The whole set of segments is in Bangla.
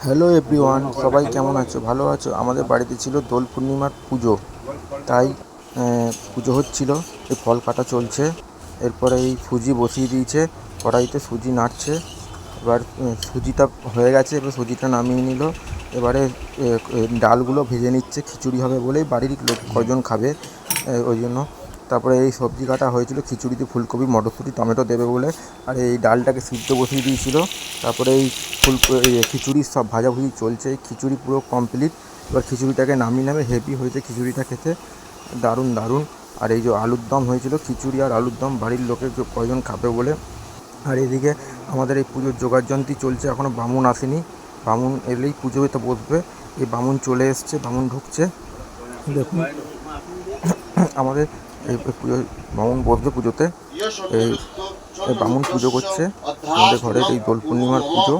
হ্যালো এভরিওয়ান, সবাই কেমন আছো? ভালো আছো? আমাদের বাড়িতে ছিল দোল পূর্ণিমার পুজো, তাই পুজো হচ্ছিল। এই ফল কাটা চলছে। এরপরে এই সুজি বসিয়ে দিয়েছে, কড়াইতে সুজি নাড়ছে। এবার সুজিটা হয়ে গেছে, এবার সুজিটা নামিয়ে নিল। এবারে ডালগুলো ভেজে নিচ্ছে, খিচুড়ি হবে বলেই বাড়ির লোক কয়জন খাবে ওই জন্য। তারপরে এই সবজি কাটা হয়েছিল, খিচুড়িতে ফুলকপি মটরশুঁটি টমেটো দেবে বলে। আর এই ডালটাকে সিদ্ধ বসিয়ে দিয়েছিল। তারপরে এই খিচুড়ির সব ভাজাভুজি চলছে। এই খিচুড়ি পুরো কমপ্লিট। এবার খিচুড়িটাকে নামিয়ে হেভি হয়েছে খিচুড়িটা খেতে, দারুণ দারুণ। আর এই যে আলুর দম হয়েছিল, খিচুড়ি আর আলুর দম বাড়ির লোকের কয়জন খাবে বলে। আর এদিকে আমাদের এই পুজোর জোগাড়যন্ত্রী চলছে, এখনও বামুন আসেনি। বামুন এলেই পুজোতে বসবে। এই বামুন চলে এসছে, বামুন ঢুকছে। দেখুন আমাদের এই পুজো, বামুন বসবে পুজোতে। এই বামুন পুজো করছে আমাদের ঘরের। এই দোল পূর্ণিমার পুজো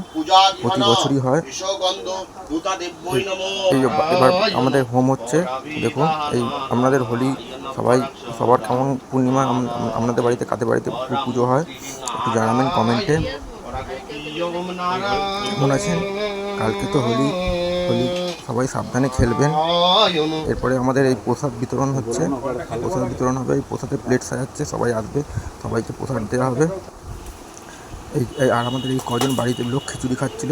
প্রতি বছরই হয়। এই যে এবার আমাদের হোম হচ্ছে, দেখুন। এই আপনাদের হোলি সবাই, সবার কেমন পূর্ণিমা আপনাদের বাড়িতে, কাদের বাড়িতে পুজো হয় একটু জানাবেন কমেন্টে। কেমন আছেন? কালকে তো হোলি, হোলি সবাই সাবধানে খেলবেন। এরপরে আমাদের এই প্রসাদ বিতরণ হচ্ছে, প্রসাদ বিতরণ হবে। এই প্রসাদের প্লেট সাজাচ্ছে, সবাই আসবে, সবাইকে প্রসাদ দেওয়া হবে। আর আমাদের এই কজন বাড়িতে লোক খিচুড়ি খাচ্ছিল।